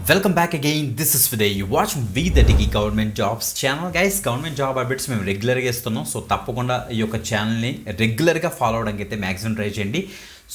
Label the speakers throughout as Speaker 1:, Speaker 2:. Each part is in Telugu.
Speaker 1: Welcome back again. This is Vidya. You watch we the Digi government jobs channel. Guys, government job updates మేము రెగ్యులర్గా ఇస్తున్నాం. సో తప్పకుండా ఈ యొక్క ఛానల్ని రెగ్యులర్గా ఫాలో అవడానికి అయితే మ్యాక్సిమం ట్రై చేయండి.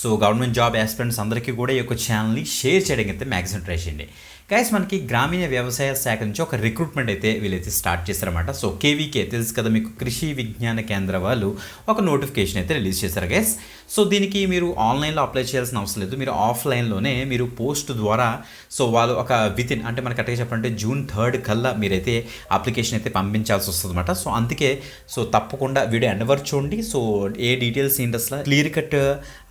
Speaker 1: సో గవర్నమెంట్ జాబ్ ఆస్పిరెంట్స్ అందరికీ కూడా ఈ యొక్క ఛానల్ని షేర్ చేయడానికి అయితే మ్యాక్సిమం ట్రై చేయండి. గైస్, మనకి గ్రామీణ వ్యవసాయ శాఖ నుంచి ఒక రిక్రూట్మెంట్ అయితే వీళ్ళైతే స్టార్ట్ చేశారన్నమాట. సో కేవీకే తెలుసు కదా మీకు, కృషి విజ్ఞాన కేంద్ర వాళ్ళు ఒక నోటిఫికేషన్ అయితే రిలీజ్ చేశారు గైస్. సో దీనికి మీరు ఆన్లైన్లో అప్లై చేయాల్సిన అవసరం లేదు. మీరు ఆఫ్లైన్లోనే మీరు పోస్ట్ ద్వారా సో వాళ్ళు ఒక వితిన్ అంటే మనకి అట్టగా చెప్పాలంటే June 3 కల్లా మీరైతే అప్లికేషన్ అయితే పంపించాల్సి వస్తుంది అనమాట. సో అందుకే సో తప్పకుండా వీడియో ఎండ్ వరకు చూడండి. సో ఏ డీటెయిల్స్ ఏంటి అసలు క్లియర్ కట్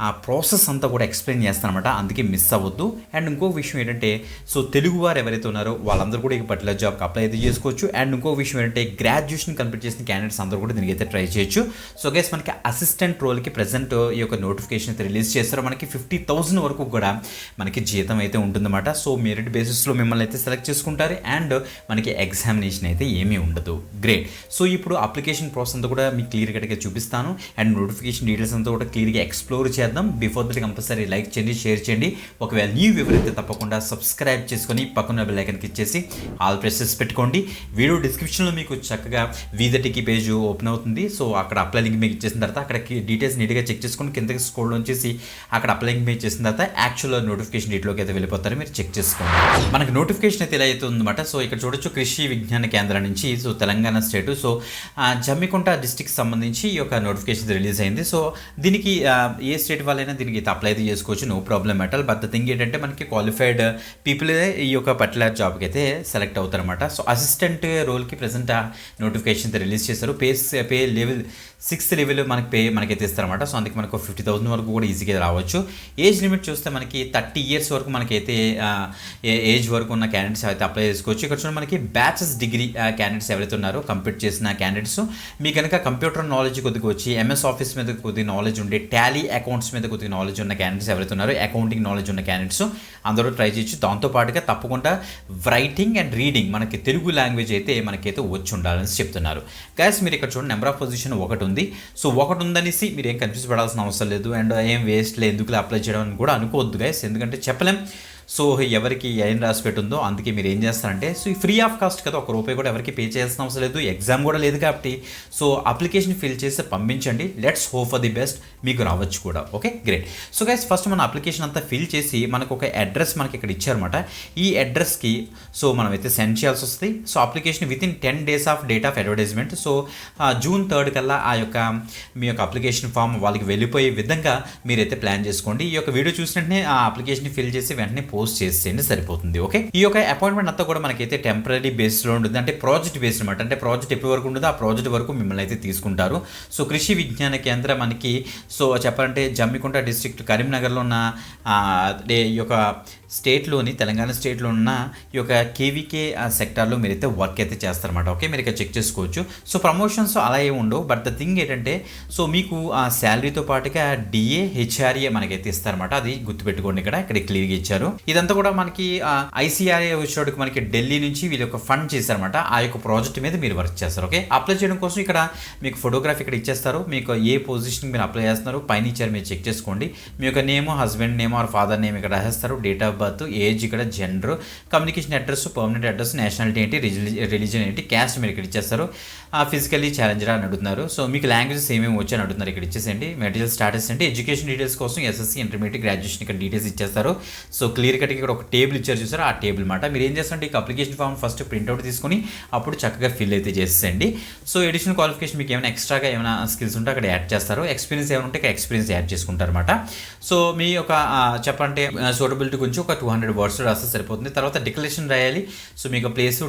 Speaker 1: ఆ ప్రాసెస్ అంతా కూడా ఎక్స్ప్లెయిన్ చేస్తానమాట. అందుకే మిస్ అవ్వద్దు. అండ్ ఇంకొక విషయం ఏంటంటే సో తెలుగు వారు ఎవరైతే ఉన్నారో వాళ్ళందరూ కూడా ఈ పర్టికులర్ జాబ్కి అప్లై అయితే చేసుకోవచ్చు. అండ్ ఇంకొక విషయం ఏంటంటే గ్రాడ్యుయేషన్ కంప్లీట్ చేసిన క్యాండిడేట్స్ అందరూ కూడా దీనికి అయితే ట్రై చేయొచ్చు. సో గైస్, మనకి అసిస్టెంట్ రోల్కి ప్రెసెంట్ ఈ యొక్క నోటిఫికేషన్ అయితే రిలీజ్ చేస్తారో మనకి 50,000 వరకు కూడా మనకి జీతం అయితే ఉంటుందన్నమాట. సో మెరిట్ బేసిస్లో మిమ్మల్ని అయితే సెలెక్ట్ చేసుకుంటారు. అండ్ మనకి ఎగ్జామినేషన్ అయితే ఏమీ ఉండదు. గ్రేట్. సో ఇప్పుడు అప్లికేషన్ ప్రాసెస్ అంతా కూడా మీకు క్లియర్ కట్గా చూపిస్తాను. అండ్ నోటిఫికేషన్ డీటెయిల్స్ అంతా కూడా క్లియర్గా ఎక్స్ప్లోర్ చేద్దాం. బిఫోర్ దట్ కంపల్సరీ లైక్ చేయండి, షేర్ చేయండి. ఒకవేళ న్యూ వ్యూవర్ అయితే తప్పకుండా సబ్స్క్రైబ్ చేసుకొని పక్కన బెల్ ఐకాన్కి ఇచ్చేసి ఆల్ ప్రెసెస్ పెట్టుకోండి. వీడియో డిస్క్రిప్షన్లో మీకు చక్కగా వీదటికి పేజ్ ఓపెన్ అవుతుంది. సో అక్కడ అప్లై లింక్ మీకు ఇచ్చేసిన తర్వాత అక్కడికి డీటెయిల్స్ నీట్గా చెక్ చేసుకొని కిందకి స్క్రోల్ వచ్చేసి అక్కడ అప్లై లింక్ మీకు ఇచ్చేసిన తర్వాత యాక్చువల్ నోటిఫికేషన్ డీటెయిల్కి అయితే వెళ్ళిపోతారు. మీరు చెక్ చేసుకోండి. మనకి నోటిఫికేషన్ అయితే ఇలా అయితే ఉందన్నమాట. సో ఇక్కడ చూడొచ్చు కృషి విజ్ఞాన కేంద్రం నుంచి so Telangana state so Jammikunta district సంబంధించి ఈ యొక్క నోటిఫికేషన్ రిలీజ్ అయింది. సో దీనికి ఏ స్టేట్ వాళ్ళైనా దీనికి అయితే అప్లై అయితే చేసుకోవచ్చు, no problem at. But the thing ఏంటంటే మనకి క్వాలిఫైడ్ పీపుల్ ఈ యొక్క పర్టికులర్ జాబ్కి అయితే సెలెక్ట్ అవుతారన్నమాట. సో అసిస్టెంట్ రోల్కి ప్రెసెంట్ నోటిఫికేషన్ అయితే రిలీజ్ చేశారు. పే లెవెల్ 6th లెవెల్ మనకైతే ఇస్తారన్నమాట. సో అందుకే మనకు 50,000 వరకు కూడా ఈజీగా రావచ్చు. ఏజ్ లిమిట్ చూస్తే మనకి 30 years వరకు మనకైతే ఏజ్ వరకు ఉన్న క్యాండిడేట్స్ అయితే అప్లై చేసుకోవచ్చు. ఇక్కడ చూడండి మనకి బ్యాచెస్ డిగ్రీ క్యాండిడేట్స్ ఎవరైతే ఉన్నారో కంప్లీట్ చేసిన క్యాండిడేట్స్ మీ కనుక కంప్యూటర్ నాలెడ్జ్ కొద్దిగా వచ్చి ఎంఎస్ ఆఫీస్ మీద కొద్దిగా నాలెడ్జ్ ఉండే టాలీ అకౌంట్స్ మీద కొద్దిగా నాలెడ్జ్ ఉన్న క్యాండిడేట్స్ ఎవరైతే ఉన్నారో అకౌంటింగ్ నాలెడ్జ్ ఉన్న క్యాండిడేట్స్ అందరూ ట్రై చేయొచ్చు. దాంతోపాటుగా తప్పకుండా రైటింగ్ అండ్ రీడింగ్ మనకి తెలుగు లాంగ్వేజ్ అయితే మనకైతే వచ్చి ఉండాలని చెప్తున్నారు. గైస్, మీరు ఇక్కడ చూడండి నెంబర్ ఆఫ్ పొజిషన్ 1 ఉంది. సో 1 ఉందనేసి మీరు ఏం కన్ఫ్యూజ్ పడాల్సిన అవసరం లేదు. అండ్ ఏం వేస్ట్లే ఎందుకు అప్లై చేయడం అని కూడా అనుకోవద్దు గైస్, ఎందుకంటే చెప్పలేం సో ఎవరికి ఏం రాసి పెట్టుందో. అందుకే మీరు ఏం చేస్తారంటే సో ఈ ఫ్రీ ఆఫ్ కాస్ట్ కదా, ₹1 కూడా ఎవరికి పే చేయాల్సిన అవసరం లేదు. ఎగ్జామ్ కూడా లేదు కాబట్టి సో అప్లికేషన్ ఫిల్ చేసి పంపించండి. Let's hope for the best, మీకు రావచ్చు కూడా. Okay, great. So guys, first మన అప్లికేషన్ అంతా ఫిల్ చేసి మనకు ఒక అడ్రస్ మనకి ఇక్కడ ఇచ్చారన్నమాట. ఈ అడ్రస్కి సో మనం అయితే సెండ్ చేయాల్సి వస్తుంది. So application within 10 days of date of advertisement. So June 3 కల్లా ఆ యొక్క మీ యొక్క అప్లికేషన్ ఫామ్ వాళ్ళకి వెళ్ళిపోయే విధంగా మీరైతే ప్లాన్ చేసుకోండి. ఈ యొక్క వీడియో చూసినట్టే ఆ అప్లికేషన్ ఫిల్ చేసి వెంటనే పోస్ట్ చేసేయండి, సరిపోతుంది. ఓకే, ఈ యొక్క అపాయింట్మెంట్ అంతా కూడా మనకైతే టెంపరీ బేస్లో ఉంటుంది. అంటే ప్రాజెక్ట్ బేస్డ్ అనమాట. అంటే ప్రాజెక్ట్ ఎప్పటి వరకు ఉంటుందో ఆ ప్రాజెక్ట్ వరకు మిమ్మల్ని అయితే తీసుకుంటారు. సో కృషి విజ్ఞాన కేంద్రం మనకి సో చెప్పాలంటే జమ్మికుంట డిస్ట్రిక్ట్ కరీంనగర్లో ఉన్న ఈ యొక్క స్టేట్లోని తెలంగాణ స్టేట్లో ఉన్న ఈ యొక్క కేవీకే సెక్టార్లో మీరైతే వర్క్ అయితే చేస్తారన్నమాట. ఓకే, మీరు ఇక్కడ చెక్ చేసుకోవచ్చు. సో ప్రమోషన్స్ అలా ఏమి ఉండవు. బట్ ద థింగ్ ఏంటంటే సో మీకు ఆ శాలరీతో పాటుగా డిఏ హెచ్ఆర్ఏ మనకైతే ఇస్తారన్నమాట. అది గుర్తుపెట్టుకోండి. ఇక్కడ క్లియర్గా ఇచ్చారు. ఇదంతా కూడా మనకి ఐసీఆర్ఏ వచ్చేటికి మనకి ఢిల్లీ నుంచి వీళ్ళు ఒక ఫండ్ చేశారన్నమాట. ఆ యొక్క ప్రాజెక్ట్ మీద మీరు వర్క్ చేస్తారు. ఓకే, అప్లై చేయడం కోసం ఇక్కడ మీకు ఫోటోగ్రాఫ్ ఇక్కడ ఇచ్చేస్తారు. మీకు ఏ పొజిషన్ మీరు అప్లై చేస్తున్నారు పైన ఇచ్చారు, మీరు చెక్ చేసుకోండి. మీ యొక్క name, husband name or father name ఇక్కడ రాసేస్తారు. డేట్ ఆఫ్ బర్త్, ఏజ్, ఇక్కడ gender, communication address, permanent address, nationality ఏంటి, రిలీజన్ ఏంటి, క్యాస్ట్ మీరు ఇక్కడ ఇచ్చేస్తారు. ఫిజికల్లీ ఛాలెంజర్ అని అడుగుతున్నారు. సో మీకు లాంగ్వేజెస్ ఏమేమి వచ్చి అని అడుగుతున్నారు. ఇక్కడ ఇచ్చేసేయండి. మెటీరియల్ స్టాటస్ అంటే ఎడ్యుకేషన్ డీటెయిల్స్ కోసం ఎస్ఎస్సీ, ఇంటర్మీడియట్, గ్రాడ్యుయేషన్ ఇక్కడ డీటెయిల్స్ ఇచ్చేస్తారు. సో క్లియర్ కట్గా ఇక్కడ ఒక టేబుల్ ఇచ్చారు చూసారు, ఆ టేబుల్ మాట. మీరు ఏం చేస్తారంటే ఈ అప్లికేషన్ ఫామ్ ఫస్ట్ ప్రింట్అవుట్ తీసుకుని అప్పుడు చక్కగా ఫిల్ అయితే చేసేయండి. సో ఎడిషనల్ క్వాలిఫికేషన్ మీకు ఏమైనా ఎక్స్ట్రాగా ఏమైనా స్కిల్స్ ఉంటే అక్కడ యాడ్ చేస్తారు. ఎక్స్పీరియన్స్ ఏమైనా ఉంటే ఎక్స్పీరియన్స్ యాడ్ చేసుకుంటారు అనమాట. సో మీ యొక్క చెప్పంటే సూటబిలిటీ గురించి ఒక 200 words రాస్తే సరిపోతుంది. తర్వాత డిక్లరేషన్ రాయాలి. సో మీకు ప్లేస్,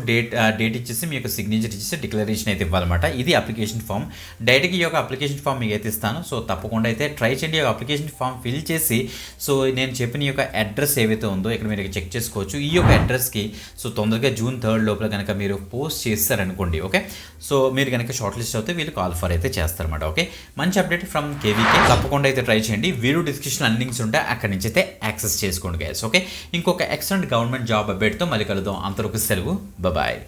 Speaker 1: డేట్ ఇచ్చేసి మీ యొక్క సిగ్నేచర్ ఇచ్చేసి డిక్లరేషన్ అయితే ఇవ్వాలన్నమాట. ఇది అప్లికేషన్ ఫామ్. డైరెక్ట్గా ఈ యొక్క అప్లికేషన్ ఫామ్ మీకు అయితే ఇస్తాను. సో తప్పకుండా అయితే ట్రై చేయండి. ఈ అప్లికేషన్ ఫామ్ ఫిల్ చేసి సో నేను చెప్పిన ఈ యొక్క అడ్రస్ ఏవైతే ఉందో ఇక్కడ మీరు చెక్ చేసుకోవచ్చు. ఈ యొక్క అడ్రస్కి సో తొందరగా June 3 లోపల కనుక మీరు పోస్ట్ చేస్తారనుకోండి. ఓకే, సో మీరు కనుక షార్ట్ లిస్ట్ అవుతే వీళ్ళు కాల్ ఫర్ అయితే చేస్తారన్నమాట. ఓకే, మంచి అప్డేట్ ఫ్రమ్ కేవీకే. తప్పకుండా అయితే ట్రై చేయండి. వీడియో డిస్క్రిప్షన్ అన్ని లింక్స్ ఉంటాయి, అక్కడి నుంచి అయితే యాక్సెస్ చేసుకోండి గైస్. ఓకే, ఇంకొక ఎక్సలెంట్ గవర్నమెంట్ జాబ్ అప్డేట్తో మళ్ళీ కలుద్దాం. అంతవరకు సెలవు, బాయ్.